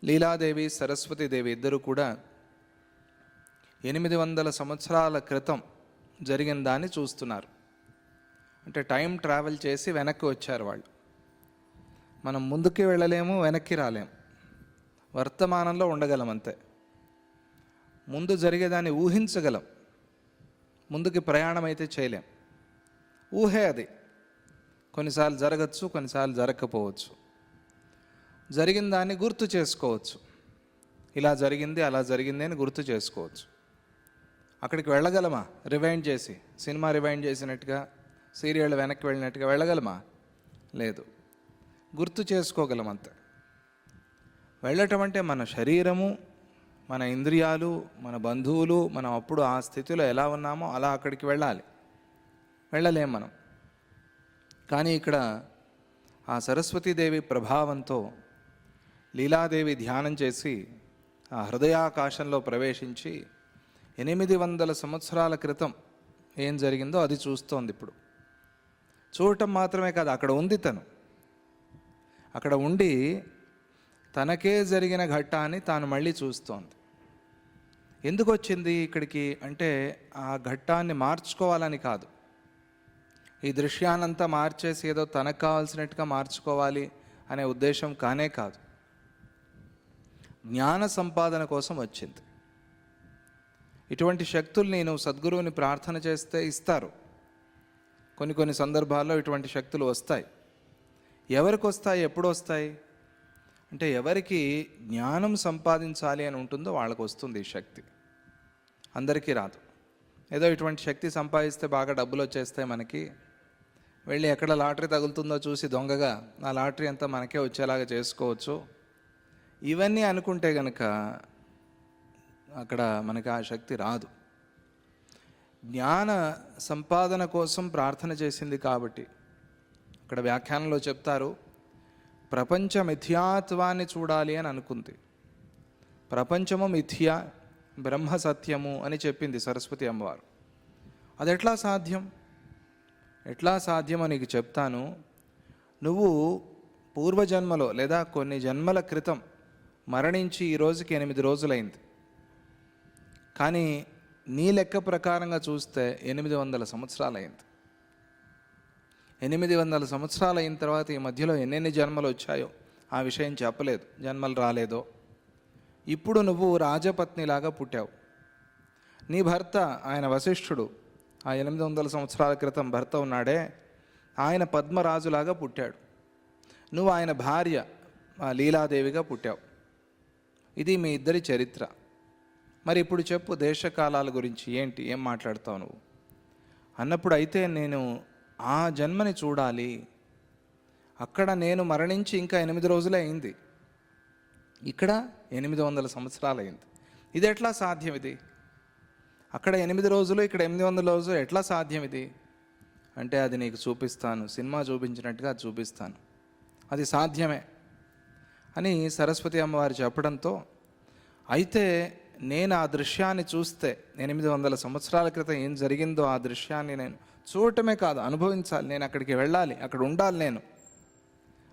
లీలాదేవి సరస్వతీదేవి ఇద్దరు కూడా 800 సంవత్సరాల క్రితం జరిగిన దాన్ని చూస్తున్నారు. అంటే టైం ట్రావెల్ చేసి వెనక్కి వచ్చారు వాళ్ళు. మనం ముందుకి వెళ్ళలేము, వెనక్కి రాలేము, వర్తమానంలో ఉండగలం అంతే. ముందు జరిగేదాన్ని ఊహించగలం, ముందుకి ప్రయాణం అయితే చేయలేం. ఊహే అది. కొన్నిసార్లు జరగచ్చు, కొన్నిసార్లు జరగకపోవచ్చు. జరిగిన దాన్ని గుర్తు చేసుకోవచ్చు. ఇలా జరిగింది, అలా జరిగింది అని గుర్తు చేసుకోవచ్చు. అక్కడికి వెళ్ళగలమా? రివైండ్ చేసి, సినిమా రివైండ్ చేసినట్టుగా, సీరియల్ వెనక్కి వెళ్ళినట్టుగా వెళ్ళగలమా? లేదు. గుర్తు చేసుకోగలం అంతే. వెళ్ళటం అంటే మన శరీరము, మన ఇంద్రియాలు, మన బంధువులు, మనం అప్పుడు ఆ స్థితిలో ఎలా ఉన్నామో అలా అక్కడికి వెళ్ళాలి. వెళ్ళలేం మనం. కానీ ఇక్కడ ఆ సరస్వతీదేవి ప్రభావంతో లీలాదేవి ధ్యానం చేసి ఆ హృదయాకాశంలో ప్రవేశించి 800 సంవత్సరాల క్రితం ఏం జరిగిందో అది చూస్తోంది. ఇప్పుడు చూడటం మాత్రమే కాదు, అక్కడ ఉంది తను. అక్కడ ఉండి తనకే జరిగిన ఘట్టాన్ని తాను మళ్ళీ చూస్తోంది. ఎందుకు వచ్చింది ఇక్కడికి అంటే ఆ ఘట్టాన్ని మార్చుకోవాలని కాదు, ఈ దృశ్యాన్నంతా మార్చేసి ఏదో తనకు కావాల్సినట్టుగా మార్చుకోవాలి అనే ఉద్దేశం కానే కాదు. జ్ఞాన సంపాదన కోసం వచ్చింది. ఇటువంటి శక్తుల్ని నువ్వు సద్గురువుని ప్రార్థన చేస్తే ఇస్తారు. కొన్ని సందర్భాల్లో ఇటువంటి శక్తులు వస్తాయి. ఎవరికి వస్తాయి, ఎప్పుడు వస్తాయి అంటే ఎవరికి జ్ఞానం సంపాదించాలి అని ఉంటుందో వాళ్ళకు వస్తుంది ఈ శక్తి. అందరికీ రాదు. ఏదో ఇటువంటి శక్తి సంపాదిస్తే బాగా డబ్బులు వచ్చేస్తాయి మనకి, వెళ్ళి ఎక్కడ లాటరీ తగులుతుందో చూసి దొంగగా ఆ లాటరీ అంతా మనకే వచ్చేలాగా చేసుకోవచ్చు, ఇవన్నీ అనుకుంటే కనుక అక్కడ మనకి ఆ శక్తి రాదు. జ్ఞాన సంపాదన కోసం ప్రార్థన చేసింది కాబట్టి అక్కడ వ్యాఖ్యానంలో చెప్తారు, ప్రపంచ మిథ్యాత్వాన్ని చూడాలి అని అనుకుంది. ప్రపంచము మిథ్య, బ్రహ్మ సత్యము అని చెప్పింది సరస్వతి అమ్మవారు. అది ఎట్లా సాధ్యం? ఎట్లా సాధ్యమో నీకు చెప్తాను. నువ్వు పూర్వజన్మలో లేదా కొన్ని జన్మల క్రితం మరణించి ఈ రోజుకి 8 రోజులైంది. కానీ నీ లెక్క ప్రకారంగా చూస్తే 800 సంవత్సరాలు అయింది. 800 సంవత్సరాలు అయిన తర్వాత ఈ మధ్యలో ఎన్నెన్ని జన్మలు వచ్చాయో ఆ విషయం చెప్పలేదు, జన్మలు రాలేదో. ఇప్పుడు నువ్వు రాజపత్నిలాగా పుట్టావు. నీ భర్త ఆయన వశిష్ఠుడు, ఆ 800 సంవత్సరాల క్రితం భర్త ఉన్నాడే, ఆయన పద్మరాజులాగా పుట్టాడు. నువ్వు ఆయన భార్య ఆ లీలాదేవిగా పుట్టావు. ఇది మీ ఇద్దరి చరిత్ర. మరి ఇప్పుడు చెప్పు, దేశకాలాల గురించి ఏంటి, ఏం మాట్లాడతావు నువ్వు అన్నప్పుడు, అయితే నేను ఆ జన్మని చూడాలి. అక్కడ నేను మరణించి ఇంకా 8 రోజులే అయింది, ఇక్కడ 800 సంవత్సరాలు అయింది. ఇది ఎట్లా సాధ్యం? ఇది అక్కడ 8 రోజులు, ఇక్కడ 800 రోజులు, ఎట్లా సాధ్యం ఇది అంటే అది నీకు చూపిస్తాను, సినిమా చూపించినట్టుగా చూపిస్తాను, అది సాధ్యమే అని సరస్వతి అమ్మవారు చెప్పడంతో, అయితే నేను ఆ దృశ్యాన్ని చూస్తే 800 సంవత్సరాల క్రితం ఏం జరిగిందో ఆ దృశ్యాన్ని నేను చూడటమే కాదు, అనుభవించాలి. నేను అక్కడికి వెళ్ళాలి, అక్కడ ఉండాలి. నేను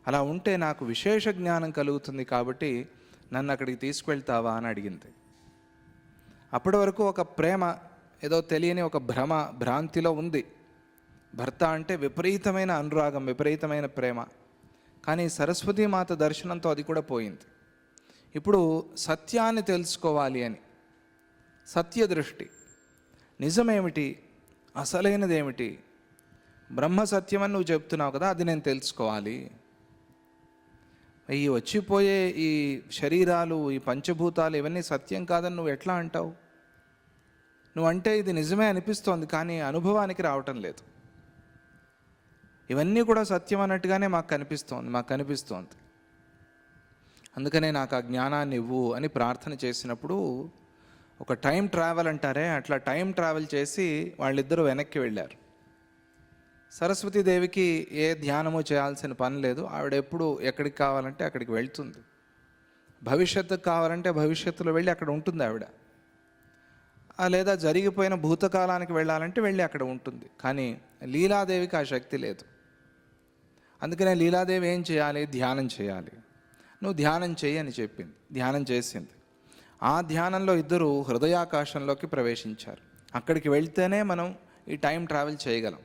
అలా ఉంటే నాకు విశేష జ్ఞానం కలుగుతుంది, కాబట్టి నన్ను అక్కడికి తీసుకువెళ్తావా అని అడిగింది. అప్పటి వరకు ఒక ప్రేమ, ఏదో తెలియని ఒక భ్రాంతిలో ఉంది. భర్త అంటే విపరీతమైన అనురాగం, విపరీతమైన ప్రేమ. కానీ సరస్వతీమాత దర్శనంతో అది కూడా పోయింది. ఇప్పుడు సత్యాన్ని తెలుసుకోవాలి అని, సత్య దృష్టి, నిజమేమిటి, అసలైనదేమిటి, బ్రహ్మ సత్యమని నువ్వు చెప్తున్నావు కదా, అది నేను తెలుసుకోవాలి. ఈ వచ్చిపోయే ఈ శరీరాలు, ఈ పంచభూతాలు, ఇవన్నీ సత్యం కాదని నువ్వు ఎట్లా అంటావు? నువ్వంటే ఇది నిజమే అనిపిస్తోంది, కానీ అనుభవానికి రావటం లేదు. ఇవన్నీ కూడా సత్యం అన్నట్టుగానే మాకు కనిపిస్తోంది. అందుకనే నాకు ఆ జ్ఞానాన్ని ఇవ్వు అని ప్రార్థన చేసినప్పుడు, ఒక టైం ట్రావెల్ అంటారే, అట్లా టైం ట్రావెల్ చేసి వాళ్ళిద్దరూ వెనక్కి వెళ్ళారు. సరస్వతీదేవికి ఏ ధ్యానము చేయాల్సిన పని లేదు. ఆవిడ ఎప్పుడు ఎక్కడికి కావాలంటే అక్కడికి వెళ్తుంది. భవిష్యత్తుకు కావాలంటే భవిష్యత్తులో వెళ్ళి అక్కడ ఉంటుంది ఆవిడ. లేదా జరిగిపోయిన భూతకాలానికి వెళ్ళాలంటే వెళ్ళి అక్కడ ఉంటుంది. కానీ లీలాదేవికి ఆ శక్తి లేదు. అందుకనే లీలాదేవి ఏం చేయాలి? ధ్యానం చేయాలి. నువ్వు ధ్యానం చెయ్యి అని చెప్పింది. ధ్యానం చేసింది. ఆ ధ్యానంలో ఇద్దరు హృదయాకాశంలోకి ప్రవేశించారు. అక్కడికి వెళ్తేనే మనం ఈ టైం ట్రావెల్ చేయగలం.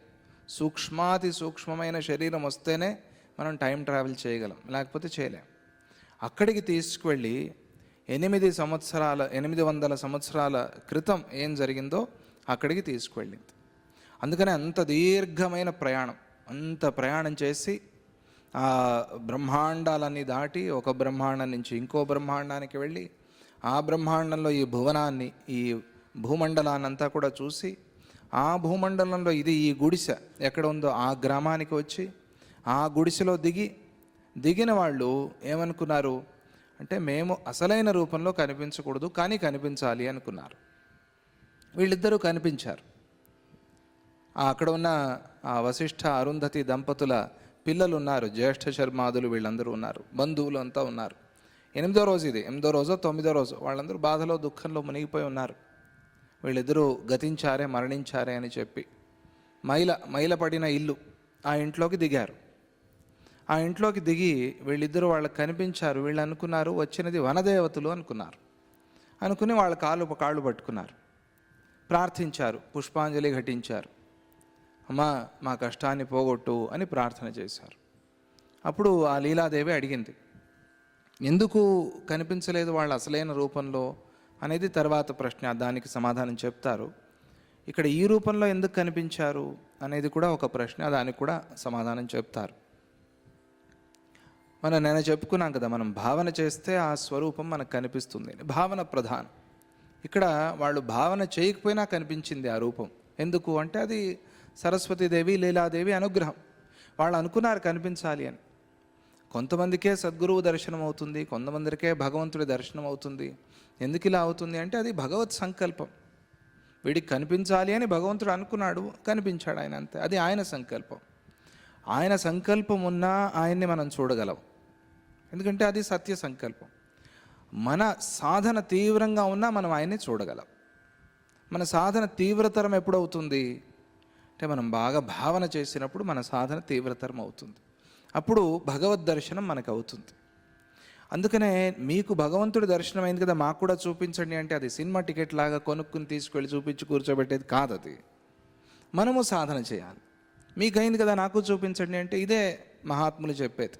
సూక్ష్మాతి సూక్ష్మమైన శరీరం వస్తేనే మనం టైం ట్రావెల్ చేయగలం, లేకపోతే చేయలేం. అక్కడికి తీసుకువెళ్ళి 800 సంవత్సరాల క్రితం ఏం జరిగిందో అక్కడికి తీసుకువెళ్ళింది. అందుకనే అంత దీర్ఘమైన ప్రయాణం, అంత ప్రయాణం చేసి ఆ బ్రహ్మాండాలన్నీ దాటి ఒక బ్రహ్మాండం నుంచి ఇంకో బ్రహ్మాండానికి వెళ్ళి ఆ బ్రహ్మాండంలో ఈ భువనాన్ని, ఈ భూమండలాన్నంతా కూడా చూసి, ఆ భూమండలంలో ఈ గుడిసె ఎక్కడ ఉందో ఆ గ్రామానికి వచ్చి ఆ గుడిసెలో దిగిన వాళ్ళు ఏమనుకున్నారు అంటే, మేము అసలైన రూపంలో కనిపించకూడదు కానీ కనిపించాలి అనుకున్నారు. వీళ్ళిద్దరూ కనిపించారు. అక్కడ ఉన్న ఆ వశిష్ఠ అరుంధతి దంపతుల పిల్లలు ఉన్నారు, జ్యేష్ఠ శర్మాదులు, వీళ్ళందరూ ఉన్నారు, బంధువులు అంతా ఉన్నారు. 8వ రోజు ఇది, 8వ రోజో 9వ రోజు. వాళ్ళందరూ బాధలో దుఃఖంలో మునిగిపోయి ఉన్నారు. వీళ్ళిద్దరూ గతించారే, మరణించారే అని చెప్పి మైల పడిన ఇల్లు, ఆ ఇంట్లోకి దిగారు. ఆ ఇంట్లోకి దిగి వీళ్ళిద్దరూ వాళ్ళకి కనిపించారు. వీళ్ళు అనుకున్నారు వచ్చినది వనదేవతలు అనుకుని వాళ్ళ కాళ్ళు పట్టుకున్నారు, ప్రార్థించారు, పుష్పాంజలి ఘటించారు. అమ్మా మా కష్టాన్ని పోగొట్టు అని ప్రార్థన చేశారు. అప్పుడు ఆ లీలాదేవి అడిగింది, ఎందుకు కనిపించలేదు వాళ్ళ అసలైన రూపంలో అనేది తర్వాత ప్రశ్న, దానికి సమాధానం చెప్తారు. ఇక్కడ ఈ రూపంలో ఎందుకు కనిపించారు అనేది కూడా ఒక ప్రశ్న, దానికి కూడా సమాధానం చెప్తారు. నేను చెప్పుకున్నాం కదా, మనం భావన చేస్తే ఆ స్వరూపం మనకు కనిపిస్తుంది. భావన ప్రధానం. ఇక్కడ వాళ్ళు భావన చేయకపోయినా కనిపించింది ఆ రూపం. ఎందుకు అంటే అది సరస్వతీదేవి, లీలాదేవి అనుగ్రహం. వాళ్ళు అనుకున్నారు కనిపించాలి అని. కొంతమందికే సద్గురువు దర్శనం అవుతుంది, కొంతమందికే భగవంతుడి దర్శనం అవుతుంది. ఎందుకు ఇలా అవుతుంది అంటే అది భగవత్ సంకల్పం. వీడికి కనిపించాలి అని భగవంతుడు అనుకున్నాడు, కనిపించాడు ఆయన, అంతే. అది ఆయన సంకల్పం. ఆయన సంకల్పం ఉన్నా ఆయన్ని మనం చూడగలం, ఎందుకంటే అది సత్య సంకల్పం. మన సాధన తీవ్రంగా ఉన్నా మనం ఆయన్ని చూడగలం. మన సాధన తీవ్రతరం ఎప్పుడవుతుంది అంటే మనం బాగా భావన చేసినప్పుడు మన సాధన తీవ్రతరం అవుతుంది. అప్పుడు భగవద్ దర్శనం మనకు అవుతుంది. అందుకనే మీకు భగవంతుడి దర్శనం అయింది కదా, మాకు కూడా చూపించండి అంటే అది సినిమా టికెట్ లాగా కొనుక్కుని తీసుకెళ్ళి చూపించి కూర్చోబెట్టేది కాదు. అది మనము సాధన చేయాలి. మీకైంది కదా నాకు చూపించండి అంటే ఇదే మహాత్ములు చెప్పేది.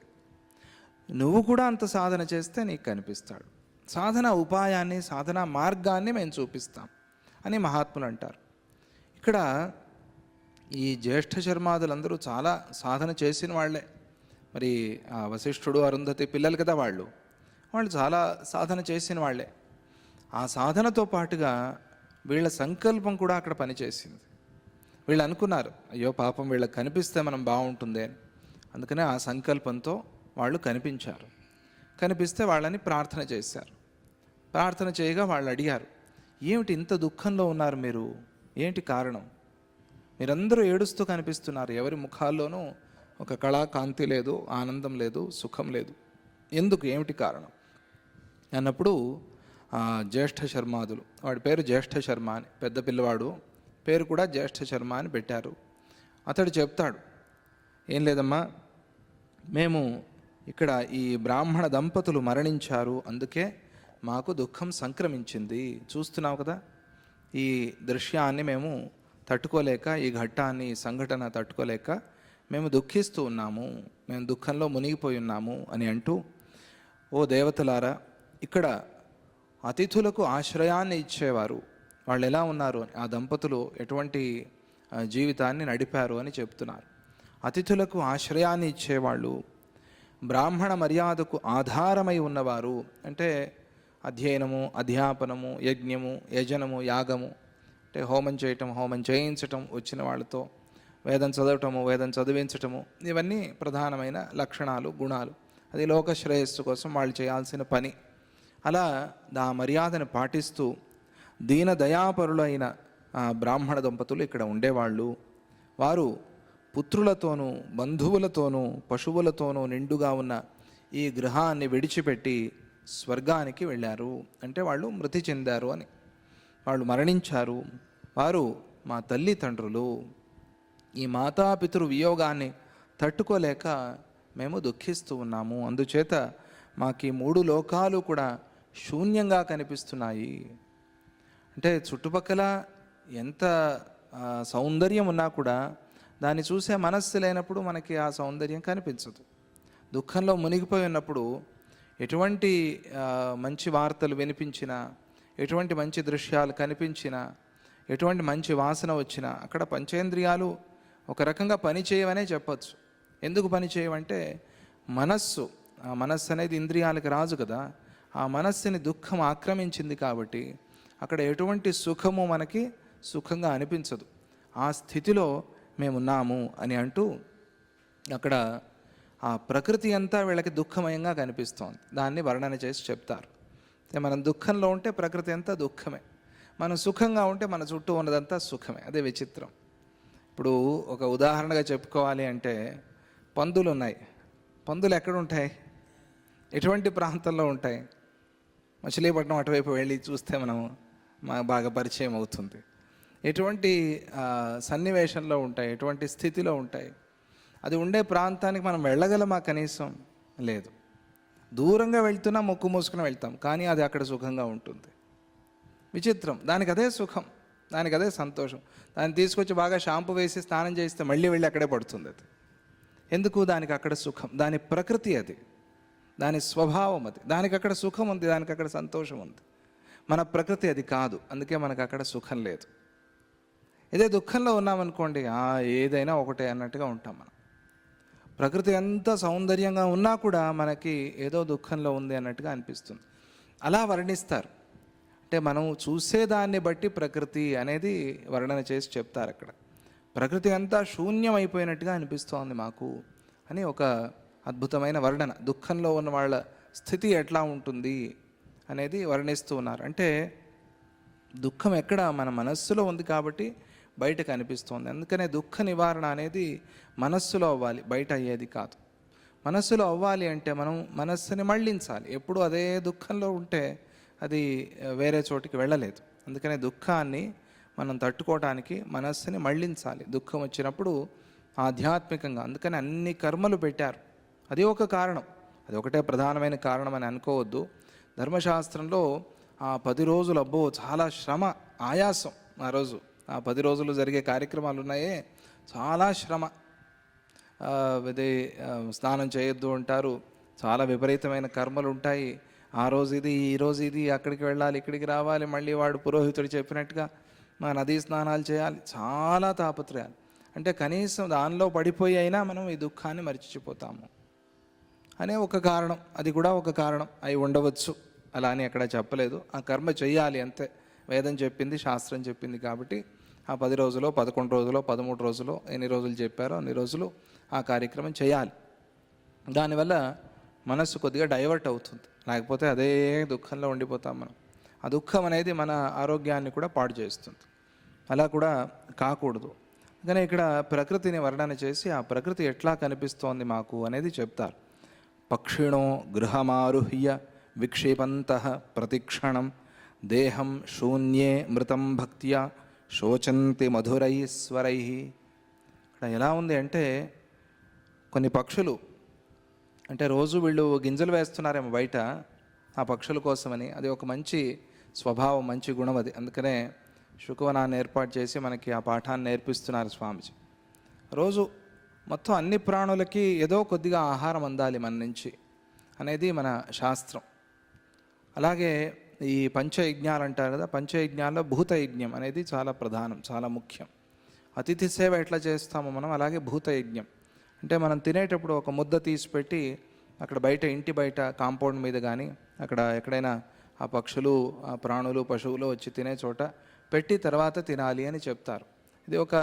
నువ్వు కూడా అంత సాధన చేస్తే నీకు కనిపిస్తాడు. సాధన ఉపాయాన్ని, సాధన మార్గాన్ని మేము చూపిస్తాం అని మహాత్ములు అంటారు. ఇక్కడ ఈ జ్యేష్ఠ శర్మాదులందరూ చాలా సాధన చేసిన వాళ్ళే. మరి ఆ వశిష్ఠుడు, అరుంధతి పిల్లలు కదా వాళ్ళు చాలా సాధన చేసిన వాళ్ళే. ఆ సాధనతో పాటుగా వీళ్ళ సంకల్పం కూడా అక్కడ పనిచేసింది. వీళ్ళు అనుకున్నారు, అయ్యో పాపం వీళ్ళకి కనిపిస్తే మనం బాగుంటుంది అని. అందుకనే ఆ సంకల్పంతో వాళ్ళు కనిపించారు. కనిపిస్తే వాళ్ళని ప్రార్థన చేశారు. ప్రార్థన చేయగా వాళ్ళు అడిగారు, ఏమిటి ఇంత దుఃఖంలో ఉన్నారు మీరు, ఏంటి కారణం? మీరందరూ ఏడుస్తూ కనిపిస్తున్నారు, ఎవరి ముఖాల్లోనూ ఒక కళాకాంతి లేదు, ఆనందం లేదు, సుఖం లేదు, ఎందుకు, ఏమిటి కారణం అన్నప్పుడు జ్యేష్ఠ శర్మాదులు, వాడి పేరు జ్యేష్ఠ శర్మ అని, పెద్ద పిల్లవాడు, పేరు కూడా జ్యేష్ఠ శర్మ అని పెట్టారు. అతడు చెప్తాడు, ఏం లేదమ్మా, మేము ఇక్కడ ఈ బ్రాహ్మణ దంపతులు మరణించారు, అందుకే మాకు దుఃఖం సంక్రమించింది. చూస్తున్నావు కదా, ఈ దృశ్యాన్ని మేము తట్టుకోలేక, ఈ ఘట్టాన్ని, ఈ సంఘటన తట్టుకోలేక మేము దుఃఖిస్తూ ఉన్నాము, మేము దుఃఖంలో మునిగిపోయి ఉన్నాము అని అంటూ, ఓ దేవతలారా, ఇక్కడ అతిథులకు ఆశ్రయాన్ని ఇచ్చేవారు వాళ్ళు ఎలా ఉన్నారు, ఆ దంపతులు ఎటువంటి జీవితాన్ని నడిపారు అని చెప్తున్నారు. అతిథులకు ఆశ్రయాన్ని ఇచ్చేవాళ్ళు, బ్రాహ్మణ మర్యాదకు ఆధారమై ఉన్నవారు, అంటే అధ్యయనము, అధ్యాపనము, యజ్ఞము, యజనము, యాగము, అంటే హోమం చేయటం, హోమం చేయించటం, వచ్చిన వాళ్ళతో వేదం చదవటము, వేదం చదివించటము, ఇవన్నీ ప్రధానమైన లక్షణాలు, గుణాలు. అది లోక శ్రేయస్సు కోసం వాళ్ళు చేయాల్సిన పని. అలా ఆ మర్యాదను పాటిస్తూ దీన దయాపరులైన బ్రాహ్మణ దంపతులు ఇక్కడ ఉండేవాళ్ళు. వారు పుత్రులతోనూ, బంధువులతోనూ, పశువులతోనూ నిండుగా ఉన్న ఈ గృహాన్ని విడిచిపెట్టి స్వర్గానికి వెళ్ళారు. అంటే వాళ్ళు మృతి చెందారు అని, వాళ్ళు మరణించారు. వారు మా తల్లిదండ్రులు. ఈ మాతాపితృ వియోగాన్ని తట్టుకోలేక మేము దుఃఖిస్తూ ఉన్నాము. అందుచేత మాకు ఈ 3 లోకాలు కూడా శూన్యంగా కనిపిస్తున్నాయి. అంటే చుట్టుపక్కల ఎంత సౌందర్యం ఉన్నా కూడా దాన్ని చూసే మనస్సు లేనప్పుడు మనకి ఆ సౌందర్యం కనిపించదు. దుఃఖంలో మునిగిపోయి ఉన్నప్పుడు ఎటువంటి మంచి వార్తలు వినిపించినా, ఎటువంటి మంచి దృశ్యాలు కనిపించినా, ఎటువంటి మంచి వాసన వచ్చినా అక్కడ పంచేంద్రియాలు ఒక రకంగా పని చేయవనే చెప్పచ్చు. ఎందుకు పని చేయవంటే మనస్సు, ఆ మనస్సు అనేది ఇంద్రియాలకు రాజు కదా, ఆ మనస్సుని దుఃఖం ఆక్రమించింది కాబట్టి అక్కడ ఎటువంటి సుఖము మనకి సుఖంగా అనిపించదు. ఆ స్థితిలో మేమున్నాము అని అంటూ అక్కడ ఆ ప్రకృతి అంతా వీళ్ళకి దుఃఖమయంగా కనిపిస్తోంది. దాన్ని వర్ణన చేసి చెప్తారు. మనం దుఃఖంలో ఉంటే ప్రకృతి అంతా దుఃఖమే, మనం సుఖంగా ఉంటే మన చుట్టూ ఉన్నదంతా సుఖమే. అదే విచిత్రం. ఇప్పుడు ఒక ఉదాహరణగా చెప్పుకోవాలి అంటే పందులు ఉన్నాయి. పందులు ఎక్కడ ఉంటాయి? ఎటువంటి ప్రాంతంలో ఉంటాయి? మచిలీపట్నం అటువైపు వెళ్ళి చూస్తే మనము బాగా పరిచయం అవుతుంది. ఎటువంటి సన్నివేశంలో ఉంటాయి, ఎటువంటి స్థితిలో ఉంటాయి? అది ఉండే ప్రాంతానికి మనం వెళ్ళగలమా? కనీసం లేదు. దూరంగా వెళ్తున్నా మొక్కు మూసుకుని వెళ్తాం, కానీ అది అక్కడ సుఖంగా ఉంటుంది. విచిత్రం. దానికి అదే సుఖం, దానికి అదే సంతోషం. దాన్ని తీసుకొచ్చి బాగా షాంపూ వేసి స్నానం చేస్తే మళ్ళీ వెళ్ళి అక్కడే పడుతుంది అది. ఎందుకు? దానికి అక్కడ సుఖం, దాని ప్రకృతి అది, దాని స్వభావం అది. దానికి అక్కడ సుఖం ఉంది, దానికి అక్కడ సంతోషం ఉంది. మన ప్రకృతి అది కాదు, అందుకే మనకు అక్కడ సుఖం లేదు. ఇదే దుఃఖంలో ఉన్నామనుకోండి, ఏదైనా ఒకటే అన్నట్టుగా ఉంటాం మనం. ప్రకృతి ఎంత సౌందర్యంగా ఉన్నా కూడా మనకి ఏదో దుఃఖంలో ఉంది అన్నట్టుగా అనిపిస్తుంది. అలా వర్ణిస్తారు. అంటే మనం చూసేదాన్ని బట్టి ప్రకృతి అనేది వర్ణన చేసి చెప్తారు అక్కడ. ప్రకృతి అంతా శూన్యం అయిపోయినట్టుగా అనిపిస్తోంది మాకు అని ఒక అద్భుతమైన వర్ణన. దుఃఖంలో ఉన్న వాళ్ళ స్థితి ఎట్లా ఉంటుంది అనేది వర్ణిస్తూ ఉన్నారు. అంటే దుఃఖం ఎక్కడ? మన మనస్సులో ఉంది కాబట్టి బయటకు అనిపిస్తోంది. అందుకనే దుఃఖ నివారణ అనేది మనస్సులో అవ్వాలి, బయట అయ్యేది కాదు. మనస్సులో అవ్వాలి అంటే మనం మనస్సుని మళ్ళించాలి. ఎప్పుడు అదే దుఃఖంలో ఉంటే అది వేరే చోటికి వెళ్ళలేదు. అందుకనే దుఃఖాన్ని మనం తట్టుకోవడానికి మనస్సుని మళ్ళించాలి. దుఃఖం వచ్చినప్పుడు ఆధ్యాత్మికంగా, అందుకని అన్ని కర్మలు పెట్టారు. అది ఒక కారణం, అది ఒకటే ప్రధానమైన కారణం అని అనుకోవద్దు. ధర్మశాస్త్రంలో ఆ 10 రోజులు అబ్బో చాలా శ్రమ, ఆయాసం. ఆ రోజు ఆ 10 రోజులు జరిగే కార్యక్రమాలు ఉన్నాయే, చాలా శ్రమ. ఇది స్నానం చేయొద్దు అంటారు, చాలా విపరీతమైన కర్మలు ఉంటాయి. ఆ రోజు ఇది, ఈ రోజు ఇది, అక్కడికి వెళ్ళాలి, ఇక్కడికి రావాలి, మళ్ళీ వాడు పురోహితుడు చెప్పినట్టుగా మా నదీ స్నానాలు చేయాలి, చాలా తాపత్రయాలు. అంటే కనీసం దానిలో పడిపోయి అయినా మనం ఈ దుఃఖాన్ని మర్చిపోతాము అనే ఒక కారణం. అది కూడా ఒక కారణం అయి ఉండవచ్చు, అలా అని ఎక్కడ చెప్పలేదు. ఆ కర్మ చెయ్యాలి అంతే, వేదం చెప్పింది, శాస్త్రం చెప్పింది. కాబట్టి ఆ 10 రోజులో 11 రోజులో 13 రోజులో ఎన్ని రోజులు చెప్పారో అన్ని రోజులు ఆ కార్యక్రమం చేయాలి. దానివల్ల మనస్సు కొద్దిగా డైవర్ట్ అవుతుంది, లేకపోతే అదే దుఃఖంలో ఉండిపోతాం మనం. ఆ దుఃఖం అనేది మన ఆరోగ్యాన్ని కూడా పాడు చేస్తుంది. అలా కూడా కాకూడదు. కానీ ఇక్కడ ప్రకృతిని వర్ణన చేసి ఆ ప్రకృతి ఎట్లా కనిపిస్తోంది మాకు అనేది చెప్తారు. పక్షిణో గృహమారుహ్య విక్షేపంతః ప్రతిక్షణం దేహం శూన్యే మృతం భక్త్యా శోచంతి మధురై స్వరై. ఇక్కడ ఎలా ఉంది అంటే కొన్ని పక్షులు, అంటే రోజు వీళ్ళు గింజలు వేస్తున్నారేమో బయట ఆ పక్షుల కోసమని. అది ఒక మంచి స్వభావం, మంచి గుణం అది. అందుకనే శుకవనాన్ని ఏర్పాటు చేసి మనకి ఆ పాఠాన్ని నేర్పిస్తున్నారు స్వామిజీ. రోజు మొత్తం అన్ని ప్రాణులకి ఏదో కొద్దిగా ఆహారం అందాలి మన నుంచి అనేది మన శాస్త్రం. అలాగే ఈ పంచయజ్ఞాలు అంటారు కదా, పంచయజ్ఞాల్లో భూతయజ్ఞం అనేది చాలా ప్రధానం, చాలా ముఖ్యం. అతిథి సేవ ఎట్లా చేస్తామో మనం, అలాగే భూతయజ్ఞం అంటే మనం తినేటప్పుడు ఒక ముద్ద తీసి పెట్టి అక్కడ బయట, ఇంటి బయట కాంపౌండ్ మీద కానీ అక్కడ ఎక్కడైనా ఆ పక్షులు, ఆ ప్రాణులు, పశువులు వచ్చి తినే చోట పెట్టి తర్వాత తినాలి అని చెప్తారు. ఇది ఒక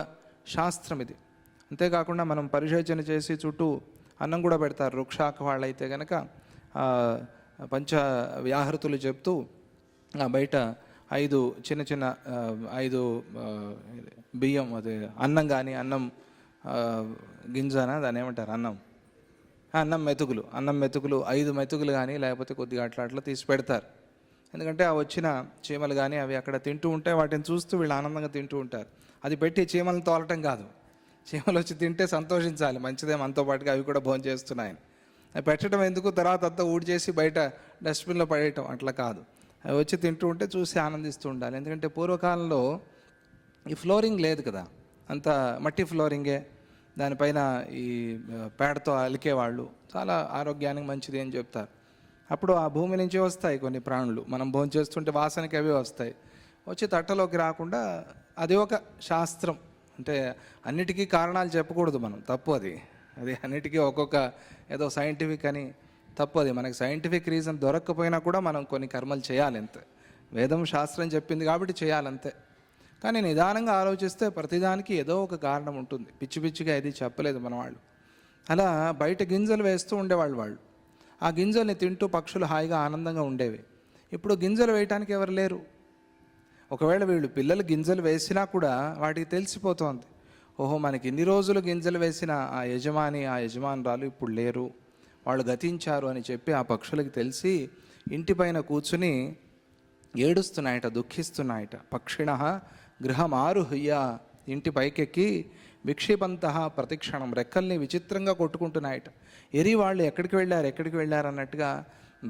శాస్త్రం ఇది. అంతేకాకుండా మనం పరిశోధన చేసి చుట్టూ అన్నం కూడా పెడతారు. వృక్షాక వాళ్ళైతే కనుక పంచ వ్యాహృతులు చెప్తూ బయట 5 చిన్న చిన్న 5 బియ్యం, అదే అన్నం కానీ, అన్నం గింజనా దాన్ని ఏమంటారు, అన్నం మెతుకులు 5 మెతుకులు కానీ లేకపోతే కొద్దిగా అట్లా తీసి పెడతారు. ఎందుకంటే ఆ వచ్చిన చీమలు కానీ అవి అక్కడ తింటూ ఉంటాయి, వాటిని చూస్తూ వీళ్ళు ఆనందంగా తింటూ ఉంటారు. అది పెట్టి చీమలను తోలటం కాదు, చీమలు వచ్చి తింటే సంతోషించాలి, మంచిదే, మనతో పాటుగా అవి కూడా భోజనం చేస్తున్నాయని. అవి పెట్టడం ఎందుకు, తర్వాత అంతా ఊడ్చేసి బయట డస్ట్బిన్లో పడేయటం అట్లా కాదు. అవి వచ్చి తింటూ ఉంటే చూసి ఆనందిస్తూ ఉండాలి. ఎందుకంటే పూర్వకాలంలో ఈ ఫ్లోరింగ్ లేదు కదా, అంతా మట్టి ఫ్లోరింగే, దానిపైన ఈ పేడతో అలికేవాళ్ళు. చాలా ఆరోగ్యానికి మంచిది అని చెప్తారు. అప్పుడు ఆ భూమి నుంచి వస్తాయి కొన్ని ప్రాణులు, మనం భోజనం చేస్తుంటే వాసనకి అవి వస్తాయి, వచ్చి తట్టలోకి రాకుండా. అది ఒక శాస్త్రం. అంటే అన్నిటికీ కారణాలు చెప్పకూడదు మనం, తప్పు అది. అది అన్నిటికీ ఒక్కొక్క ఏదో సైంటిఫిక్ అని తప్పు. అది మనకి సైంటిఫిక్ రీజన్ దొరక్కపోయినా కూడా మనం కొన్ని కర్మలు చేయాలి అంతే. వేదం శాస్త్రం చెప్పింది కాబట్టి చేయాలంతే. కానీ నిదానంగా ఆలోచిస్తే ప్రతిదానికి ఏదో ఒక కారణం ఉంటుంది. పిచ్చి పిచ్చిగా ఏది చెప్పలేదు మన వాళ్ళు. అలా బయట గింజలు వేస్తూ ఉండేవాళ్ళు వాళ్ళు. ఆ గింజల్ని తింటూ పక్షులు హాయిగా ఆనందంగా ఉండేవి. ఇప్పుడు గింజలు వేయటానికి ఎవరు లేరు. ఒకవేళ వీళ్ళు పిల్లలు గింజలు వేసినా కూడా వాటికి తెలిసిపోతోంది, ఓహో మనకి ఇన్ని రోజులు గింజలు వేసిన ఆ యజమాని ఆ యజమానురాలు ఇప్పుడు లేరు, వాళ్ళు గతించారు అని చెప్పి ఆ పక్షులకి తెలిసి ఇంటిపైన కూర్చుని ఏడుస్తున్నాయట, దుఃఖిస్తున్నాయట. పక్షిణ గృహమారుహ్య, ఇంటి పైకెక్కి విక్షిపంత ప్రతిక్షణం, రెక్కల్ని విచిత్రంగా కొట్టుకుంటున్నాయట. ఎరి వాళ్ళు ఎక్కడికి వెళ్ళారు అన్నట్టుగా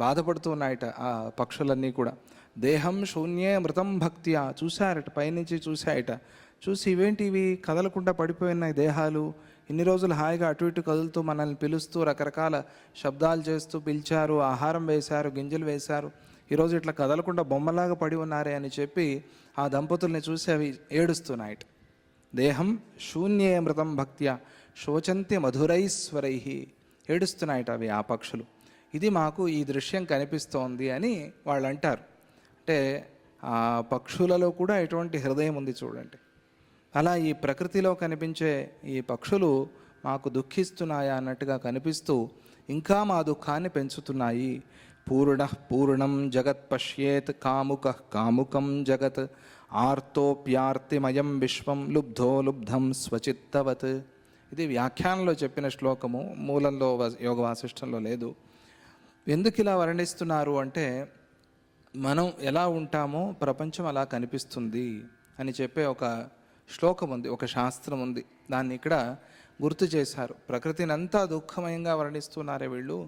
బాధపడుతూ ఉన్నాయట ఆ పక్షులన్నీ కూడా. దేహం శూన్యే మృతం భక్త్యా, చూశారట, పైనుంచి చూశాయట. చూసి ఇవేంటివి కదలకుండా పడిపోయినాయి దేహాలు, ఇన్ని రోజులు హాయిగా అటు ఇటు కదులుతూ మనల్ని పిలుస్తూ రకరకాల శబ్దాలు చేస్తూ పిలిచారు, ఆహారం వేశారు, గింజలు వేశారు, ఈరోజు ఇట్లా కదలకుండా బొమ్మలాగా పడి ఉన్నారే అని చెప్పి ఆ దంపతుల్ని చూసి అవి ఏడుస్తున్నాయట. దేహం శూన్యే మృతం భక్త్యా శోచంతి మధురైస్వరై, ఏడుస్తున్నాయట అవి ఆ పక్షులు. ఇది మాకు ఈ దృశ్యం కనిపిస్తోంది అని వాళ్ళు అంటారు. అంటే ఆ పక్షులలో కూడా ఎటువంటి హృదయం ఉంది చూడండి. అలా ఈ ప్రకృతిలో కనిపించే ఈ పక్షులు మాకు దుఃఖిస్తున్నాయా అన్నట్టుగా కనిపిస్తూ ఇంకా మా దుఃఖాన్ని పెంచుతున్నాయి. పూర్ణం జగత్ పశ్యేత్ కాముక కాముకం జగత్ ఆర్తోప్యార్తిమయం విశ్వం లుబ్ధో లుబ్ధం స్వచిత్తవత్. ఇది వ్యాఖ్యానంలో చెప్పిన శ్లోకము, మూలంలో యోగ వాసిష్టంలో లేదు. ఎందుకు ఇలా వర్ణిస్తున్నారు అంటే, మనం ఎలా ఉంటామో ప్రపంచం అలా కనిపిస్తుంది అని చెప్పే ఒక శ్లోకం ఉంది, ఒక శాస్త్రం ఉంది. దాన్ని ఇక్కడ గుర్తు చేశారు. ప్రకృతిని అంతా దుఃఖమయంగా వర్ణిస్తున్నారే వీళ్ళు.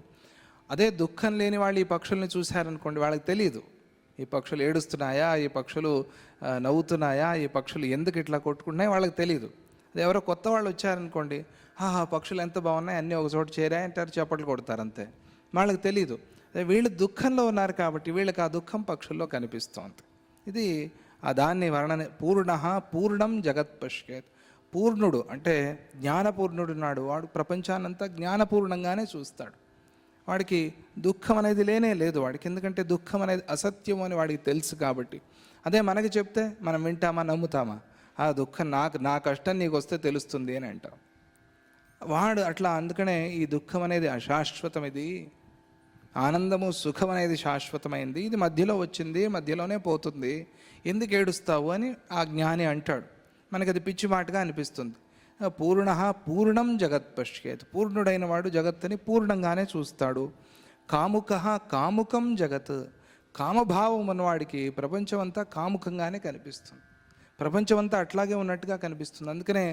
అదే దుఃఖం లేని వాళ్ళు ఈ పక్షుల్ని చూశారనుకోండి, వాళ్ళకి తెలియదు ఈ పక్షులు ఏడుస్తున్నాయా, ఈ పక్షులు నవ్వుతున్నాయా, ఈ పక్షులు ఎందుకు ఇట్లా కొట్టుకుంటున్నాయి వాళ్ళకి తెలియదు. అది ఎవరో కొత్త వాళ్ళు వచ్చారనుకోండి, పక్షులు ఎంత బాగున్నాయి, అన్నీ ఒక చోట చేరాయి అంటారు, చప్పట్లు కొడతారు అంతే, వాళ్ళకి తెలీదు. వీళ్ళు దుఃఖంలో ఉన్నారు కాబట్టి వీళ్ళకి ఆ దుఃఖం పక్షుల్లో కనిపిస్తోంది. ఇది దాన్ని వర్ణన. పూర్ణం జగత్ పశ్యేత్. పూర్ణుడు అంటే జ్ఞానపూర్ణుడు ఉన్నాడు, వాడు ప్రపంచాన్నంతా జ్ఞానపూర్ణంగానే చూస్తాడు. వాడికి దుఃఖం అనేది లేనే లేదు వాడికి, ఎందుకంటే దుఃఖం అనేది అసత్యం అని వాడికి తెలుసు కాబట్టి. అదే మనకి చెప్తే మనం వింటామా, నమ్ముతామా? ఆ దుఃఖం నా కష్టం నీకు వస్తే తెలుస్తుంది అని అంటాం. వాడు అట్లా. అందుకనే ఈ దుఃఖం అనేది అశాశ్వతం, ఇది ఆనందము సుఖం అనేది శాశ్వతమైంది, ఇది మధ్యలో వచ్చింది మధ్యలోనే పోతుంది, ఎందుకు ఏడుస్తావు అని ఆ జ్ఞాని అంటాడు. మనకి అది పిచ్చి మాటగా అనిపిస్తుంది. పూర్ణం జగత్ పశ్యేత్. పూర్ణుడైన వాడు జగత్తుని పూర్ణంగానే చూస్తాడు. కాముకం జగత్. కామభావం ఉన్నవాడికి ప్రపంచం అంతా కాముకంగానే కనిపిస్తుంది, ప్రపంచమంతా అట్లాగే ఉన్నట్టుగా కనిపిస్తుంది. అందుకనే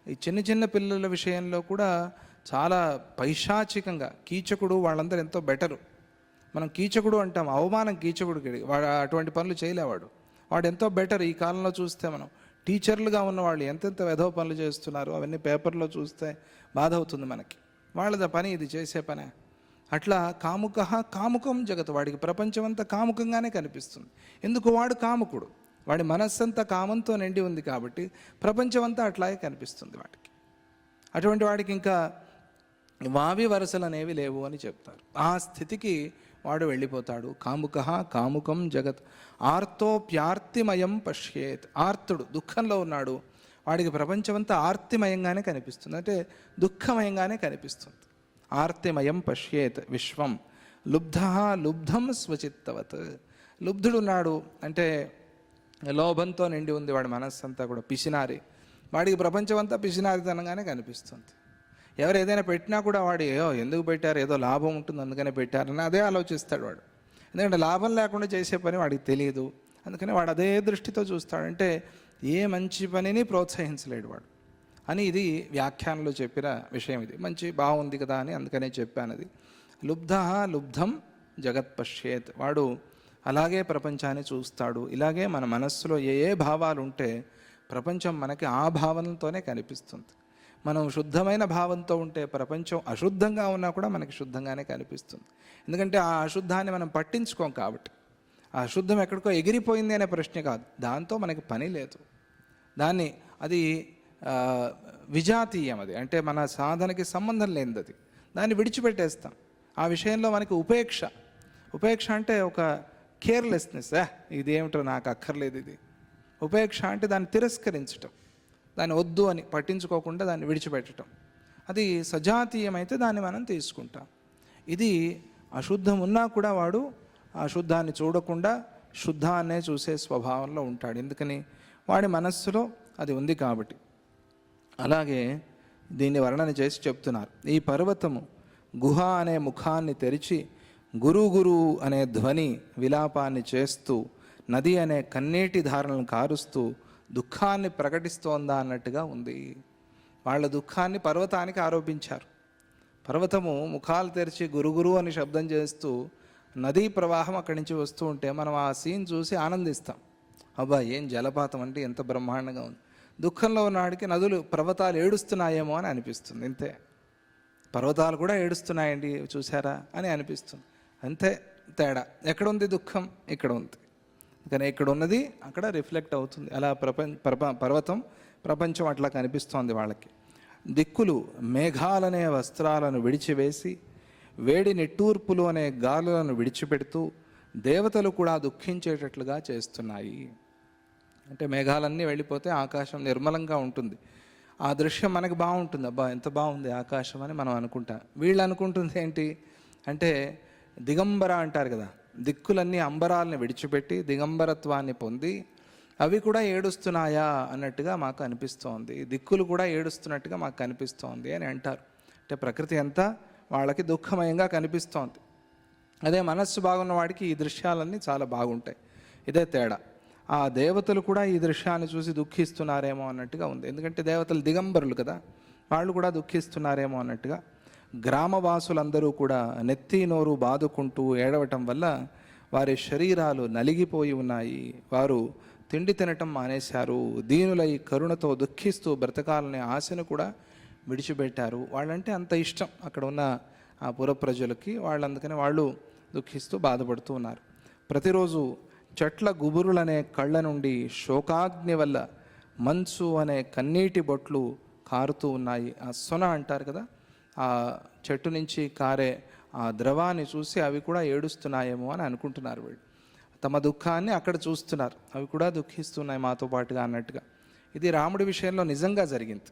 ఈ చిన్న చిన్న పిల్లల విషయంలో కూడా చాలా పైశాచికంగా, కీచకుడు వాళ్ళందరూ ఎంతో బెటరు. మనం కీచకుడు అంటాం, అవమానం కీచకుడికి. వాడు అటువంటి పనులు చేయలేవాడు, వాడు ఎంతో బెటర్. ఈ కాలంలో చూస్తే మనం టీచర్లుగా ఉన్నవాళ్ళు ఎంతెంత వెధవ పనులు చేస్తున్నారు, అవన్నీ పేపర్లో చూస్తే బాధ అవుతుంది మనకి. వాళ్ళది పని, ఇది చేసే పనే. అట్లా కాముకం జగత్. వాడికి ప్రపంచం అంతా కాముకంగానే కనిపిస్తుంది. ఎందుకు? వాడు కాముకుడు, వాడి మనస్సంతా కామంతో నిండి ఉంది కాబట్టి ప్రపంచం అంతా అట్లాగే కనిపిస్తుంది వాడికి. అటువంటి వాడికి ఇంకా వావి వరసలు అనేవి లేవు అని చెప్తారు. ఆ స్థితికి వాడు వెళ్ళిపోతాడు. కాముకం జగత్ ఆర్తోప్యార్తిమయం పశ్యేత్. ఆర్తుడు, దుఃఖంలో ఉన్నాడు, వాడికి ప్రపంచమంతా ఆర్తిమయంగానే కనిపిస్తుంది, అంటే దుఃఖమయంగానే కనిపిస్తుంది. ఆర్తిమయం పశ్యేత్ విశ్వం లుబ్ధం స్వచిత్తవత్. లుబ్ధుడున్నాడు అంటే లోభంతో నిండి ఉంది వాడి మనస్సంతా కూడా, పిసినారి. వాడికి ప్రపంచం అంతా పిసినారితనంగానే కనిపిస్తుంది. ఎవరు ఏదైనా పెట్టినా కూడా వాడు ఎందుకు పెట్టారు, ఏదో లాభం ఉంటుంది అందుకనే పెట్టారని అదే ఆలోచిస్తాడు వాడు. ఎందుకంటే లాభం లేకుండా చేసే పని వాడికి తెలియదు, అందుకని వాడు అదే దృష్టితో చూస్తాడు. అంటే ఏ మంచి పనిని ప్రోత్సహించలేడు వాడు అని. ఇది వ్యాఖ్యానంలో చెప్పిన విషయం. ఇది మంచి బాగుంది కదా అని అందుకనే చెప్పాను అది. లుబ్ధ లుబ్ధం జగత్ పశ్యేత్. వాడు అలాగే ప్రపంచాన్ని చూస్తాడు. ఇలాగే మన మనస్సులో ఏ ఏ భావాలు ఉంటే ప్రపంచం మనకి ఆ భావనలతోనే కనిపిస్తుంది. మనం శుద్ధమైన భావంతో ఉంటే ప్రపంచం అశుద్ధంగా ఉన్నా కూడా మనకి శుద్ధంగానే కనిపిస్తుంది. ఎందుకంటే ఆ అశుద్ధాన్ని మనం పట్టించుకోం కాబట్టి. ఆ అశుద్ధం ఎక్కడికో ఎగిరిపోయింది అనే ప్రశ్న కాదు, దాంతో మనకి పని లేదు. దాన్ని అది విజాతీయం, అది అంటే మన సాధనకి సంబంధం లేనిది. అది దాన్ని విడిచిపెట్టేస్తాం. ఆ విషయంలో మనకి ఉపేక్ష అంటే ఒక కేర్లెస్నెస్, ఇదేమిటో నాకు అక్కర్లేదు ఇది. ఉపేక్ష అంటే దాన్ని తిరస్కరించటం, దాన్ని వద్దు అని పట్టించుకోకుండా దాన్ని విడిచిపెట్టడం. అది సజాతీయమైతే దాన్ని మనం తీసుకుంటాం. ఇది అశుద్ధం ఉన్నా కూడా వాడు అశుద్ధాన్ని చూడకుండా శుద్ధాన్నే చూసే స్వభావంలో ఉంటాడు. ఎందుకని? వాడి మనస్సులో అది ఉంది కాబట్టి. అలాగే దీన్ని వర్ణన చేసి చెప్తున్నారు. ఈ పర్వతము గుహ అనే ముఖాన్ని తెరిచి గురు గురు అనే ధ్వని విలాపాన్ని చేస్తూ నది అనే కన్నీటి ధారలను కారుస్తూ దుఃఖాన్ని ప్రకటిస్తోందా అన్నట్టుగా ఉంది. వాళ్ళ దుఃఖాన్ని పర్వతానికి ఆరోపించారు. పర్వతము ముఖాలు తెరిచి గురుగురు అని శబ్దం చేస్తూ నదీ ప్రవాహం అక్కడి నుంచి వస్తూ ఉంటే మనం ఆ సీన్ చూసి ఆనందిస్తాం. అబ్బా, ఏం జలపాతం అంటే ఎంత బ్రహ్మాండంగా ఉంది. దుఃఖంలో ఉన్నవాడికి నదులు పర్వతాలు ఏడుస్తున్నాయేమో అని అనిపిస్తుంది. అంతే, పర్వతాలు కూడా ఏడుస్తున్నాయండి చూసారా అని అనిపిస్తుంది. అంతే తేడా. ఎక్కడుంది దుఃఖం? ఇక్కడ ఉంది. కానీ ఇక్కడ ఉన్నది అక్కడ రిఫ్లెక్ట్ అవుతుంది. అలా పర్వతం ప్రపంచం అట్లా కనిపిస్తోంది వాళ్ళకి. దిక్కులు మేఘాలనే వస్త్రాలను విడిచివేసి వేడి నిట్టూర్పులు అనే గాలులను విడిచిపెడుతూ దేవతలు కూడా దుఃఖించేటట్లుగా చేస్తున్నాయి. అంటే మేఘాలన్నీ వెళ్ళిపోతే ఆకాశం నిర్మలంగా ఉంటుంది. ఆ దృశ్యం మనకు బాగుంటుంది. అబ్బా, ఎంత బాగుంది ఆకాశం అని మనం అనుకుంటాం. వీళ్ళు అనుకుంటుంది ఏంటి అంటే దిగంబర అంటారు కదా, దిక్కులన్నీ అంబరాలని విడిచిపెట్టి దిగంబరత్వాన్ని పొంది అవి కూడా ఏడుస్తున్నాయా అన్నట్టుగా మాకు అనిపిస్తోంది, దిక్కులు కూడా ఏడుస్తున్నట్టుగా మాకు కనిపిస్తోంది అని అంటారు. అంటే ప్రకృతి అంతా వాళ్ళకి దుఃఖమయంగా కనిపిస్తోంది. అదే మనస్సు బాగున్న వాడికి ఈ దృశ్యాలన్నీ చాలా బాగుంటాయి. ఇదే తేడా. ఆ దేవతలు కూడా ఈ దృశ్యాన్ని చూసి దుఃఖిస్తున్నారేమో అన్నట్టుగా ఉంది. ఎందుకంటే దేవతలు దిగంబరులు కదా, వాళ్ళు కూడా దుఃఖిస్తున్నారేమో అన్నట్టుగా. గ్రామవాసులందరూ కూడా నెత్తి నోరు బాదుకుంటూ ఏడవటం వల్ల వారి శరీరాలు నలిగిపోయి ఉన్నాయి. వారు తిండి తినటం మానేశారు. దీనులై కరుణతో దుఃఖిస్తూ బ్రతకాలనే ఆశను కూడా విడిచిపెట్టారు. వాళ్ళంటే అంత ఇష్టం అక్కడ ఉన్న ఆ పుర ప్రజలకి. వాళ్ళందుకని వాళ్ళు దుఃఖిస్తూ బాధపడుతూ ఉన్నారు. ప్రతిరోజు చెట్ల గుబురులనే కళ్ళ నుండి శోకాగ్ని వల్ల మంచు అనే కన్నీటి బొట్లు కారుతూ ఉన్నాయి. ఆ సొన అంటారు కదా, ఆ చెట్టు నుంచి కారే ఆ ద్రవాన్ని చూసి అవి కూడా ఏడుస్తున్నాయేమో అని అనుకుంటున్నారు. వీళ్ళు తమ దుఃఖాన్ని అక్కడ చూస్తున్నారు, అవి కూడా దుఃఖిస్తున్నాయి మాతో పాటుగా అన్నట్టుగా. ఇది రాముడి విషయంలో నిజంగా జరిగింది.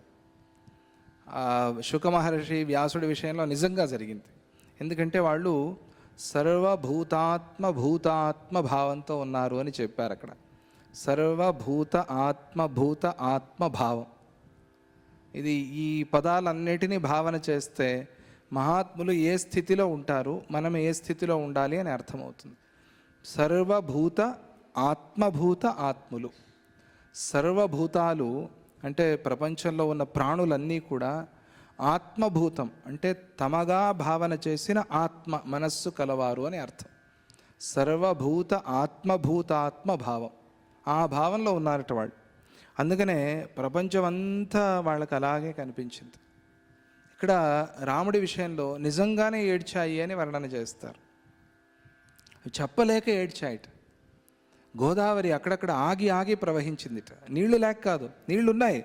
శుక మహర్షి వ్యాసుడి విషయంలో నిజంగా జరిగింది. ఎందుకంటే వాళ్ళు సర్వభూతాత్మ భావంతో ఉన్నారు అని చెప్పారు అక్కడ. సర్వభూత ఆత్మభూత ఆత్మభావం, ఇది ఈ పదాలన్నిటినీ భావన చేస్తే మహాత్ములు ఏ స్థితిలో ఉంటారు, మనం ఏ స్థితిలో ఉండాలి అని అర్థమవుతుంది. సర్వభూత ఆత్మభూత ఆత్ములు. సర్వభూతాలు అంటే ప్రపంచంలో ఉన్న ప్రాణులన్నీ కూడా ఆత్మభూతం అంటే తమగా భావన చేసిన ఆత్మ మనస్సు కలవారు అని అర్థం. సర్వభూత ఆత్మభూతాత్మభావం, ఆ భావంలో ఉన్నారట వాళ్ళు. అందుకనే ప్రపంచం అంతా వాళ్ళకి అలాగే కనిపించింది. ఇక్కడ రాముడి విషయంలో నిజంగానే ఏడ్చాయి అని వర్ణన చేస్తారు. చెప్పలేక ఏడ్చాయిట. గోదావరి అక్కడక్కడ ఆగి ఆగి ప్రవహించిందిట. నీళ్లు లేక కాదు, నీళ్లున్నాయి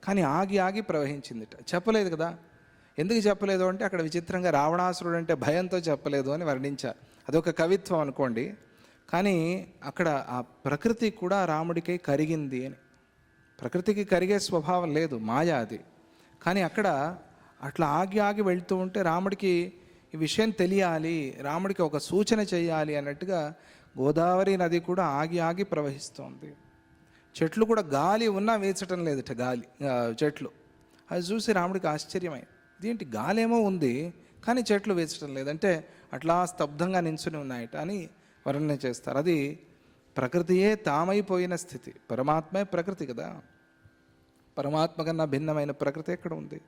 కానీ ఆగి ఆగి ప్రవహించిందిట. చెప్పలేదు కదా. ఎందుకు చెప్పలేదు అంటే అక్కడ విచిత్రంగా రావణాసురుడు అంటే భయంతో చెప్పలేదు అని వర్ణించారు. అదొక కవిత్వం అనుకోండి. కానీ అక్కడ ఆ ప్రకృతి కూడా రాముడికి కరిగింది అని. ప్రకృతికి కరిగే స్వభావం లేదు, మాయా అది. కానీ అక్కడ అట్లా ఆగి ఆగి వెళ్తూ ఉంటే రాముడికి ఈ విషయం తెలియాలి, రాముడికి ఒక సూచన చేయాలి అన్నట్టుగా గోదావరి నది కూడా ఆగి ఆగి ప్రవహిస్తోంది. చెట్లు కూడా గాలి ఉన్నా వేచటం లేదట, గాలి చెట్లు. అది చూసి రాముడికి ఆశ్చర్యమైంది. ఇదేంటి గాలేమో ఉంది కానీ చెట్లు వేచటం లేదంటే అట్లా స్తబ్దంగా నించుని ఉన్నాయట అని వర్ణన చేస్తారు. అది ప్రకృతియే తామైపోయిన స్థితి. పరమాత్మే ప్రకృతి కదా, పరమాత్మ కన్నా భిన్నమైన ప్రకృతి ఎక్కడ ఉంది?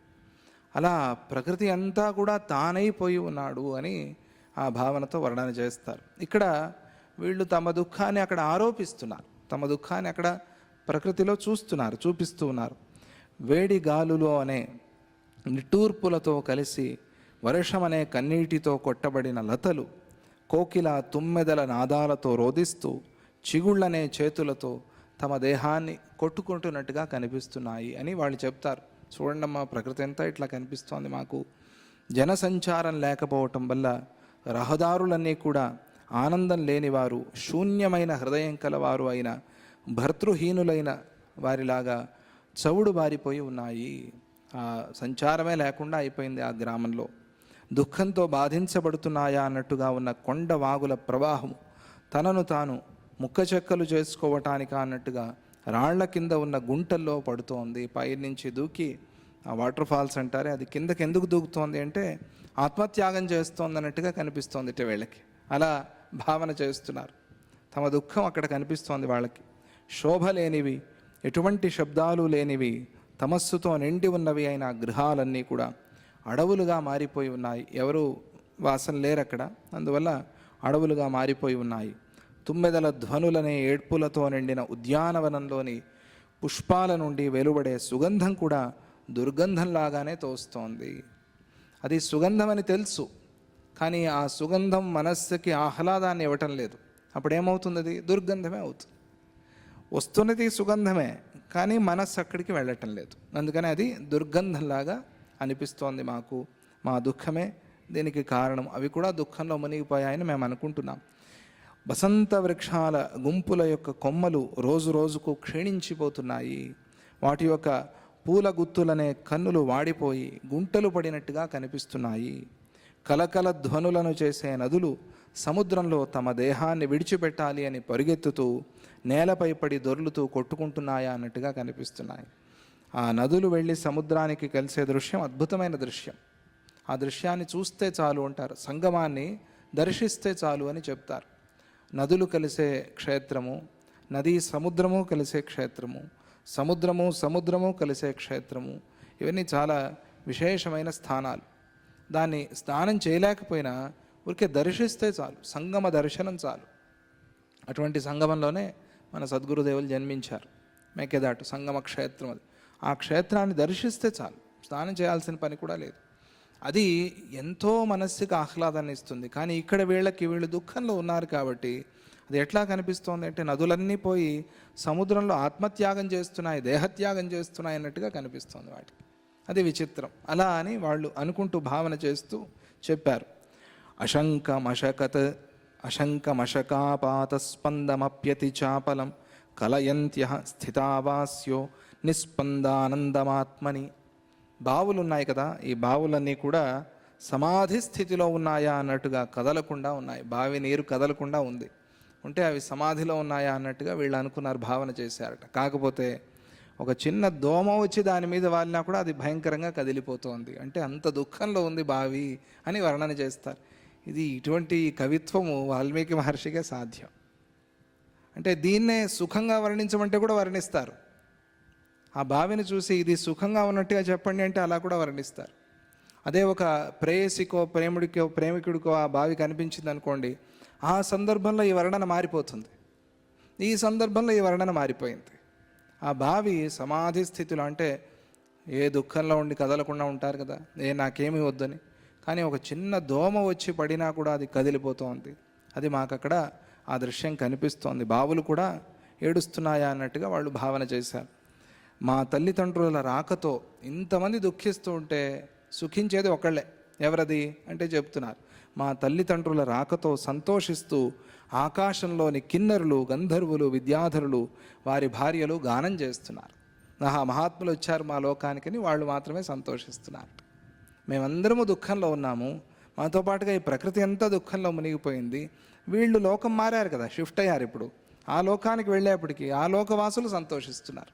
అలా ప్రకృతి అంతా కూడా తానైపోయి ఉన్నాడు అని ఆ భావనతో వర్ణన చేస్తారు. ఇక్కడ వీళ్ళు తమ దుఃఖాన్ని అక్కడ ఆరోపిస్తున్నారు, తమ దుఃఖాన్ని అక్కడ ప్రకృతిలో చూపిస్తూ ఉన్నారు. వేడి గాలులో అనే నిట్టూర్పులతో కలిసి వర్షమనే కన్నీటితో కొట్టబడిన లతలు కోకిల తుమ్మెదల నాదాలతో రోదిస్తూ చిగుళ్ళనే చేతులతో తమ దేహాన్ని కొట్టుకుంటున్నట్టుగా కనిపిస్తున్నాయి అని వాళ్ళు చెప్తారు. చూడండమ్మా, ప్రకృతి అంతా ఇట్లా కనిపిస్తోంది మాకు. జనసంచారం లేకపోవటం వల్ల రహదారులన్నీ కూడా ఆనందం లేనివారు, శూన్యమైన హృదయం కలవారు అయిన భర్తృహీనులైన వారిలాగా చవుడు బారిపోయి ఉన్నాయి. ఆ సంచారమే లేకుండా అయిపోయింది ఆ గ్రామంలో. దుఃఖంతో బాధించబడుతున్నాయా అన్నట్టుగా ఉన్న కొండ వాగుల ప్రవాహం తనను తాను ముక్కచెక్కలు చేసుకోవటానికా అన్నట్టుగా రాళ్ల కింద ఉన్న గుంటల్లో పడుతోంది. పై నుంచి దూకి ఆ వాటర్ ఫాల్స్ అంటారే, అది కిందకి ఎందుకు దూకుతోంది అంటే ఆత్మత్యాగం చేస్తోంది అన్నట్టుగా కనిపిస్తోంది ఇటు వీళ్ళకి. అలా భావన చేస్తున్నారు. తమ దుఃఖం అక్కడ కనిపిస్తోంది వాళ్ళకి. శోభ లేనివి, ఎటువంటి శబ్దాలు లేనివి, తమస్సుతో నిండి ఉన్నవి అయిన గృహాలన్నీ కూడా అడవులుగా మారిపోయి ఉన్నాయి. ఎవరు వాసన లేరు అక్కడ, అందువల్ల అడవులుగా మారిపోయి ఉన్నాయి. తుమ్మెదల ధ్వనులనే ఏడ్పులతో నిండిన ఉద్యానవనంలోని పుష్పాల నుండి వెలువడే సుగంధం కూడా దుర్గంధంలాగానే తోస్తోంది. అది సుగంధం అని తెలుసు, కానీ ఆ సుగంధం మనస్సుకి ఆహ్లాదాన్ని ఇవ్వటం లేదు. అప్పుడేమవుతుంది? అది దుర్గంధమే అవుతుంది. వస్తున్నది సుగంధమే, కానీ మనస్సు అక్కడికి వెళ్ళటం లేదు. అందుకని అది దుర్గంధంలాగా అనిపిస్తోంది మాకు. మా దుఃఖమే దీనికి కారణం. అవి కూడా దుఃఖంలో మునిగిపోయాయని మేము అనుకుంటున్నాం. వసంత వృక్షాల గుంపుల యొక్క కొమ్మలు రోజు రోజుకు క్షీణించిపోతున్నాయి. వాటి యొక్క పూల గుత్తులనే కన్నులు వాడిపోయి గుంటలు పడినట్టుగా కనిపిస్తున్నాయి. కలకల ధ్వనులను చేసే నదులు సముద్రంలో తమ దేహాన్ని విడిచిపెట్టాలి అని పరిగెత్తుతూ నేలపై పడి దొర్లుతూ కొట్టుకుంటున్నాయా అన్నట్టుగా కనిపిస్తున్నాయి. ఆ నదులు వెళ్ళి సముద్రానికి కలిసే దృశ్యం అద్భుతమైన దృశ్యం. ఆ దృశ్యాన్ని చూస్తే చాలు అంటారు. సంగమాన్ని దర్శిస్తే చాలు అని చెప్తారు. నదులు కలిసే క్షేత్రము, నది సముద్రము కలిసే క్షేత్రము, సముద్రము కలిసే క్షేత్రము, ఇవన్నీ చాలా విశేషమైన స్థానాలు. దాన్ని స్నానం చేయలేకపోయినా ఊరికే దర్శిస్తే చాలు, సంగమ దర్శనం చాలు. అటువంటి సంగమంలోనే మన సద్గురుదేవులు జన్మించారు. మేకేదాటు సంగమ క్షేత్రం అది. ఆ క్షేత్రాన్ని దర్శిస్తే చాలు, స్నానం చేయాల్సిన పని కూడా లేదు. అది ఎంతో మనస్సుకి ఆహ్లాదాన్ని ఇస్తుంది. కానీ ఇక్కడ వీళ్ళు దుఃఖంలో ఉన్నారు కాబట్టి అది ఎట్లా కనిపిస్తోంది అంటే నదులన్నీ పోయి సముద్రంలో ఆత్మత్యాగం చేస్తున్నాయి, దేహత్యాగం చేస్తున్నాయి అన్నట్టుగా కనిపిస్తోంది వాటికి. అది విచిత్రం. అలా అని వాళ్ళు అనుకుంటూ భావన చేస్తూ చెప్పారు. అశంకమశకాపాత స్పందమప్యతి చాపలం కలయంత్య స్థితావాస్యో నిస్పందానందమాత్మని. బావులు ఉన్నాయి కదా, ఈ బావులన్నీ కూడా సమాధి స్థితిలో ఉన్నాయా అన్నట్టుగా కదలకుండా ఉన్నాయి. బావి నీరు కదలకుండా ఉంది. ఉంటే అవి సమాధిలో ఉన్నాయా అన్నట్టుగా వీళ్ళు అనుకున్నారు, భావన చేశారట. కాకపోతే ఒక చిన్న దోమ వచ్చి దాని మీద వాలినా కూడా అది భయంకరంగా కదిలిపోతోంది. అంటే అంత దుఃఖంలో ఉంది బావి అని వర్ణన చేస్తారు. ఇటువంటి కవిత్వము వాల్మీకి మహర్షికే సాధ్యం. అంటే దీన్నే సుఖంగా వర్ణించమంటే కూడా వర్ణిస్తారు. ఆ బావిని చూసి ఇది సుఖంగా ఉన్నట్టుగా చెప్పండి అంటే అలా కూడా వర్ణిస్తారు. అదే ఒక ప్రేయసికో ప్రేమికుడికో ఆ బావి కనిపించింది అనుకోండి, ఆ సందర్భంలో ఈ వర్ణన మారిపోతుంది. ఈ సందర్భంలో ఈ వర్ణన మారిపోయింది. ఆ బావి సమాధి స్థితిలో, అంటే ఏ దుఃఖంలో ఉండి కదలకుండా ఉంటారు కదా, నాకేమీ వద్దని, కానీ ఒక చిన్న దోమ వచ్చి పడినా కూడా అది కదిలిపోతోంది. అది మాకు అక్కడ ఆ దృశ్యం కనిపిస్తోంది. బావులు కూడా ఏడుస్తున్నాయా అన్నట్టుగా వాళ్ళు భావన చేశారు. మా తల్లిదండ్రుల రాకతో ఇంతమంది దుఃఖిస్తూ ఉంటే సుఖించేది ఒకళ్ళే. ఎవరది అంటే చెప్తున్నారు, మా తల్లిదండ్రుల రాకతో సంతోషిస్తూ ఆకాశంలోని కిన్నరులు, గంధర్వులు, విద్యాధరులు, వారి భార్యలు గానం చేస్తున్నారు. మహాత్ములు వచ్చారు మా లోకానికని వాళ్ళు మాత్రమే సంతోషిస్తున్నారు. మేమందరము దుఃఖంలో ఉన్నాము, మాతో పాటుగా ఈ ప్రకృతి అంతా దుఃఖంలో మునిగిపోయింది. వీళ్ళు లోకం మారారు కదా, షిఫ్ట్ అయ్యారు. ఇప్పుడు ఆ లోకానికి వెళ్ళేప్పటికీ ఆ లోకవాసులు సంతోషిస్తున్నారు.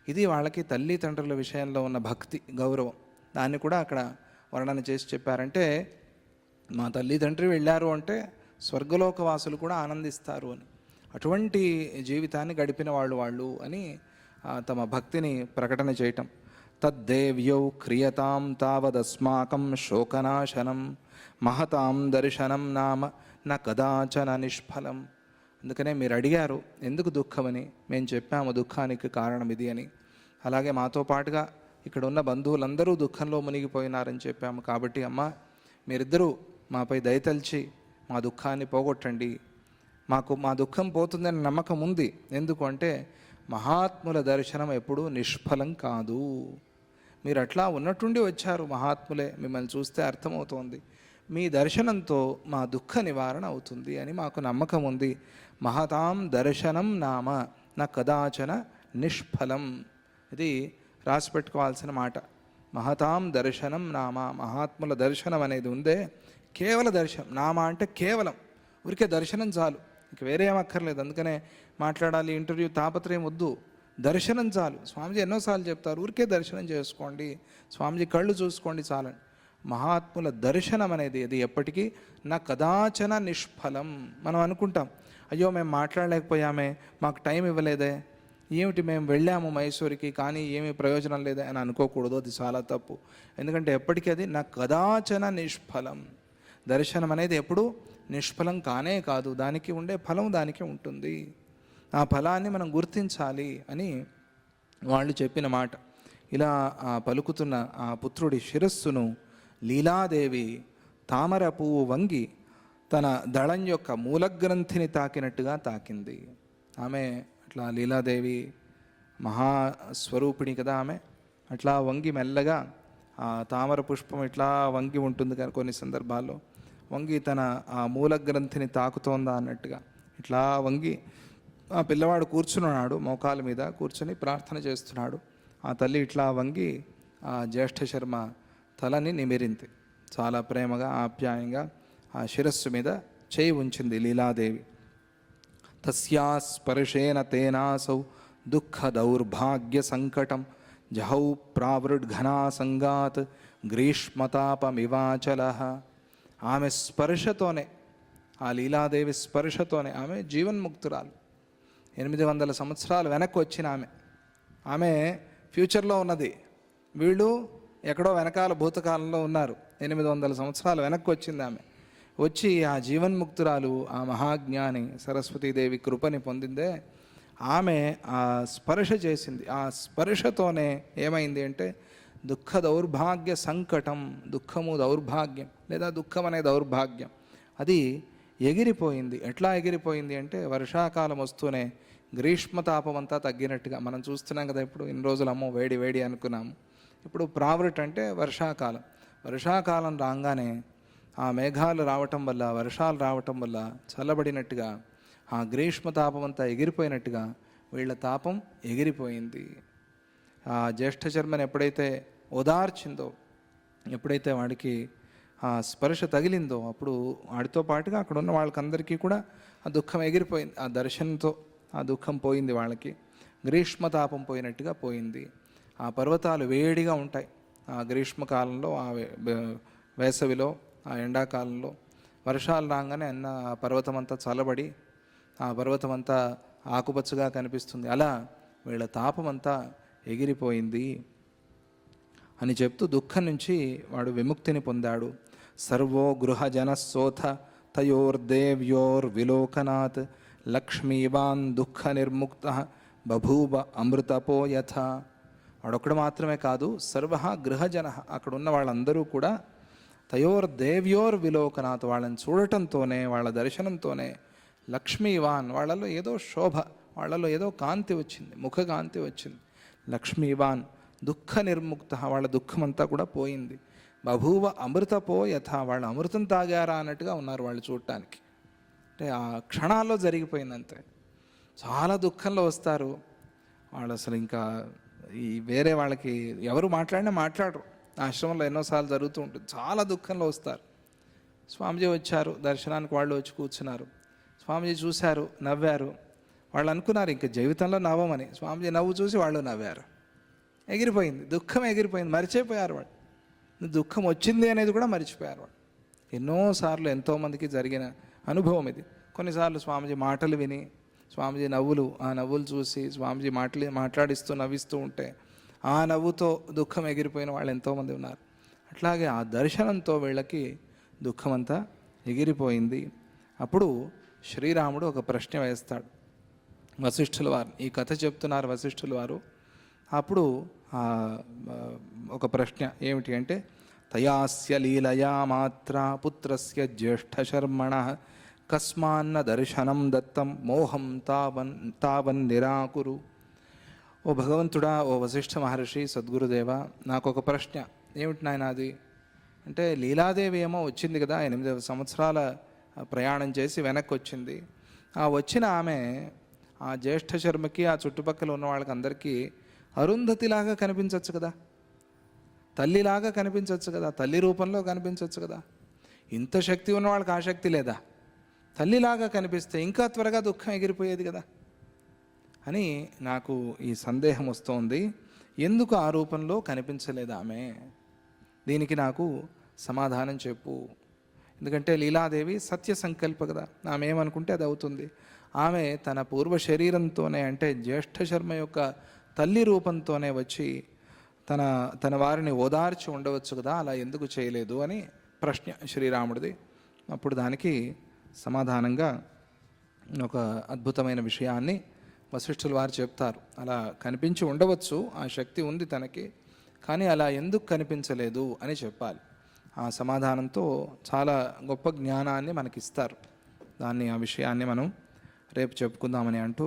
ఇది వాళ్ళకి తల్లిదండ్రుల విషయంలో ఉన్న భక్తి, గౌరవం. దాన్ని కూడా అక్కడ వర్ణన చేసి చెప్పారంటే, మా తల్లిదండ్రి వెళ్ళారు అంటే స్వర్గలోకవాసులు కూడా ఆనందిస్తారు అని. అటువంటి జీవితాన్ని గడిపిన వాళ్ళు అని తమ భక్తిని ప్రకటన చేయటం. తద్దేవ్యౌ క్రియతాం తావదస్మాకం శోకనాశనం మహతాం దర్శనం నామ న కదాచన నిష్ఫలం. అందుకనే మీరు అడిగారు ఎందుకు దుఃఖమని, మేము చెప్పాము దుఃఖానికి కారణం ఇది అని. అలాగే మాతో పాటుగా ఇక్కడ ఉన్న బంధువులందరూ దుఃఖంలో మునిగిపోయినారని చెప్పాము. కాబట్టి అమ్మ మీరిద్దరూ మాపై దయతలిచి మా దుఃఖాన్ని పోగొట్టండి. మా దుఃఖం పోతుందని నమ్మకం ఉంది. ఎందుకు అంటే మహాత్ముల దర్శనం ఎప్పుడూ నిష్ఫలం కాదు. మీరు అట్లా ఉన్నట్టుండి వచ్చారు మహాత్ములే, మిమ్మల్ని చూస్తే అర్థమవుతోంది. మీ దర్శనంతో మా దుఃఖ నివారణ అవుతుంది అని మాకు నమ్మకం ఉంది. మహతాం దర్శనం నామ నా కదాచన నిష్ఫలం. ఇది రాసిపెట్టుకోవాల్సిన మాట. మహతాం దర్శనం నామ, మహాత్ముల దర్శనం అనేది ఉందే కేవల దర్శనం. నామ అంటే కేవలం ఊరికే దర్శనం చాలు, ఇంక వేరే ఏం అక్కర్లేదు. అందుకనే మాట్లాడాలి ఇంటర్వ్యూ తాపత్రయం వద్దు, దర్శనం చాలు. స్వామీజీ ఎన్నోసార్లు చెప్తారు ఊరికే దర్శనం చేసుకోండి, స్వామీజీ కళ్ళు చూసుకోండి చాలండి. మహాత్ముల దర్శనం అనేది అది ఎప్పటికీ నా కదాచన నిష్ఫలం. మనం అనుకుంటాం అయ్యో మేము మాట్లాడలేకపోయామే, మాకు టైం ఇవ్వలేదే, ఏమిటి మేము వెళ్ళాము మైసూరుకి కానీ ఏమీ ప్రయోజనం లేదే అని అనుకోకూడదు. అది చాలా తప్పు. ఎందుకంటే ఎప్పటికీ అది నా కదాచన నిష్ఫలం. దర్శనం అనేది ఎప్పుడు నిష్ఫలం కానే కాదు, దానికి ఉండే ఫలం దానికి ఉంటుంది. ఆ ఫలాన్ని మనం గుర్తించాలి అని వాళ్ళు చెప్పిన మాట. ఇలా పలుకుతున్న ఆ పుత్రుడి శిరస్సును లీలాదేవి తామర పువ్వు వంగి తన దళం యొక్క మూలగ్రంథిని తాకినట్టుగా తాకింది. ఆమె అట్లా లీలాదేవి మహాస్వరూపిణి కదా ఆమె. అట్లా వంగి మెల్లగా ఆ తామర పుష్పం ఇట్లా వంగి ఉంటుంది కానీ కొన్ని సందర్భాల్లో వంగి తన ఆ మూలగ్రంథిని తాకుతోందా అన్నట్టుగా ఇట్లా వంగి ఆ పిల్లవాడు కూర్చున్నాడు, మోకాల మీద కూర్చొని ప్రార్థన చేస్తున్నాడు. ఆ తల్లి ఇట్లా వంగి ఆ జ్యేష్ఠ శర్మ తలని నిమిరింది. చాలా ప్రేమగా ఆప్యాయంగా ఆ శిరస్సు మీద చేయి ఉంచింది లీలాదేవి. తస్యా స్పర్శేన తేనాసౌ దుఃఖ దౌర్భాగ్య సంకటం జహౌ ప్రావృడ్ఘనా సంగాత్ గ్రీష్మతాపమివాచల. ఆమె స్పర్శతోనే, ఆ లీలాదేవి స్పర్శతోనే ఆమె జీవన్ముక్తురాలు. 800 సంవత్సరాలు వెనక్కి వచ్చిన ఆమె ఫ్యూచర్లో ఉన్నది, వీళ్ళు ఎక్కడో వెనకాల భూతకాలంలో ఉన్నారు. 800 సంవత్సరాలు వెనక్కి వచ్చింది ఆమె. వచ్చి ఆ జీవన్ముక్తురాలు ఆ మహాజ్ఞాని సరస్వతీదేవి కృపని పొందిందే ఆమె ఆ స్పర్శ చేసింది. ఆ స్పర్శతోనే ఏమైంది అంటే దుఃఖ దౌర్భాగ్య సంకటం, దుఃఖము దౌర్భాగ్యం లేదా దుఃఖం అనే దౌర్భాగ్యం అది ఎగిరిపోయింది. ఎట్లా ఎగిరిపోయింది అంటే వర్షాకాలం వస్తూనే గ్రీష్మతాపం అంతా తగ్గినట్టుగా మనం చూస్తున్నాం కదా. ఇప్పుడు ఇన్ని రోజులు అమ్మో వేడి వేడి అనుకున్నాము, ఇప్పుడు ప్రావృట్ అంటే వర్షాకాలం. వర్షాకాలం రాగానే ఆ మేఘాలు రావటం వల్ల, వర్షాలు రావటం వల్ల చల్లబడినట్టుగా ఆ గ్రీష్మతాపం అంతా ఎగిరిపోయినట్టుగా వీళ్ళ తాపం ఎగిరిపోయింది. ఆ జ్యేష్ఠ శర్మని ఎప్పుడైతే ఓదార్చిందో, ఎప్పుడైతే వాడికి ఆ స్పర్శ తగిలిందో అప్పుడు వాడితో పాటుగా అక్కడ ఉన్న వాళ్ళకందరికీ కూడా ఆ దుఃఖం ఎగిరిపోయింది. ఆ దర్శనంతో ఆ దుఃఖం పోయింది, వాళ్ళకి గ్రీష్మతాపం పోయినట్టుగా పోయింది. ఆ పర్వతాలు వేడిగా ఉంటాయి ఆ గ్రీష్మకాలంలో, ఆ వేసవిలో, ఆ ఎండాకాలంలో. వర్షాలు రాగానే అన్న ఆ పర్వతం అంతా చల్లబడి ఆ పర్వతం అంతా ఆకుపచ్చగా కనిపిస్తుంది. అలా వీళ్ళ తాపం అంతా ఎగిరిపోయింది అని చెప్తూ దుఃఖం నుంచి వాడు విముక్తిని పొందాడు. సర్వో గృహజనస్సోథ తయోర్దేవ్యోర్విలోకనాత్ లక్ష్మీవాన్ దుఃఖ నిర్ముక్త బభూవ అమృతపో యథ. వాడొక్కడు మాత్రమే కాదు, సర్వ గృహజన, అక్కడ ఉన్న వాళ్ళందరూ కూడా తయోర్దేవ్యోర్విలోకనాత్, వాళ్ళని చూడటంతోనే, వాళ్ళ దర్శనంతోనే లక్ష్మీవాన్, వాళ్ళలో ఏదో శోభ, వాళ్ళలో ఏదో కాంతి వచ్చింది, ముఖకాంతి వచ్చింది. లక్ష్మీవాన్ దుఃఖ నిర్ముక్త, వాళ్ళ దుఃఖమంతా కూడా పోయింది. బభూవ అమృతపో యథ, వాళ్ళు అమృతం తాగారా అన్నట్టుగా ఉన్నారు వాళ్ళు చూడటానికి. అంటే ఆ క్షణాల్లో జరిగిపోయింది అంతే. చాలా దుఃఖంలో వస్తారు వాళ్ళు, అసలు ఇంకా ఈ వేరే వాళ్ళకి ఎవరు మాట్లాడినా మాట్లాడరు. ఆశ్రమంలో ఎన్నోసార్లు జరుగుతూ ఉంటుంది. చాలా దుఃఖంలో వస్తారు. స్వామీజీ వచ్చారు దర్శనానికి, వాళ్ళు వచ్చి కూర్చున్నారు. స్వామీజీ చూశారు, నవ్వారు. వాళ్ళు అనుకున్నారు ఇంక జీవితంలో నవ్వమని. స్వామీజీ నవ్వు చూసి వాళ్ళు నవ్వారు. ఎగిరిపోయింది, దుఃఖం ఎగిరిపోయింది, మర్చిపోయారు వాళ్ళు. దుఃఖం వచ్చింది అనేది కూడా మర్చిపోయారు వాళ్ళు. ఎన్నోసార్లు ఎంతోమందికి జరిగిన అనుభవం ఇది. కొన్నిసార్లు స్వామీజీ మాటలు విని, స్వామీజీ నవ్వులు, ఆ నవ్వులు చూసి స్వామీజీ మాట్లాడిస్తూ నవ్విస్తూ ఉంటే ఆ నవ్వుతో దుఃఖం ఎగిరిపోయిన వాళ్ళు ఎంతోమంది ఉన్నారు. అట్లాగే ఆ దర్శనంతో వీళ్ళకి దుఃఖమంతా ఎగిరిపోయింది. అప్పుడు శ్రీరాముడు ఒక ప్రశ్న వేస్తాడు వశిష్ఠుల వారు. ఈ కథ చెప్తున్నారు వశిష్ఠుల వారు. అప్పుడు ఒక ప్రశ్న ఏమిటి అంటే, తయాస్య లీలయా మాత్ర పుత్రస్య జ్యేష్ఠశర్మణ కస్మాన్న దర్శనం దత్తం మోహం తావన్ నిరాకురు. ఓ భగవంతుడా, ఓ వశిష్ఠ మహర్షి, సద్గురుదేవ, నాకు ఒక ప్రశ్న. ఏమిటి నాయన అది అంటే, లీలాదేవి ఏమో వచ్చింది కదా, 8 సంవత్సరాల ప్రయాణం చేసి వెనక్కి వచ్చింది. ఆ వచ్చిన ఆమె ఆ జ్యేష్ఠ శర్మకి ఆ చుట్టుపక్కల ఉన్న వాళ్ళకి అందరికీ అరుంధతిలాగా కనిపించవచ్చు కదా, తల్లిలాగా కనిపించవచ్చు కదా, తల్లి రూపంలో కనిపించవచ్చు కదా. ఇంత శక్తి ఉన్న వాళ్ళకి ఆ శక్తి లేదా? తల్లిలాగా కనిపిస్తే ఇంకా త్వరగా దుఃఖం ఎగిరిపోయేది కదా అని నాకు ఈ సందేహం వస్తోంది. ఎందుకు ఆ రూపంలో కనిపించలేదు ఆమె? దీనికి నాకు సమాధానం చెప్పు. ఎందుకంటే లీలాదేవి సత్య సంకల్ప కదా, ఆమె ఏమనుకుంటే అది అవుతుంది. ఆమె తన పూర్వ శరీరంతోనే, అంటే జ్యేష్ఠ శర్మ యొక్క తల్లి రూపంతోనే వచ్చి తన వారిని ఓదార్చి ఉండవచ్చు కదా, అలా ఎందుకు చేయలేదు అని ప్రశ్న శ్రీరాముడిది. అప్పుడు దానికి సమాధానంగా ఒక అద్భుతమైన విషయాన్ని వశిష్ఠుల వారు చెప్తారు. అలా కనిపించి ఉండవచ్చు, ఆ శక్తి ఉంది తనకి, కానీ అలా ఎందుకు కనిపించలేదు అని చెప్పాలి. ఆ సమాధానంతో చాలా గొప్ప జ్ఞానాన్ని మనకిస్తారు. ఆ విషయాన్ని మనం రేపు చెప్పుకుందామని అంటూ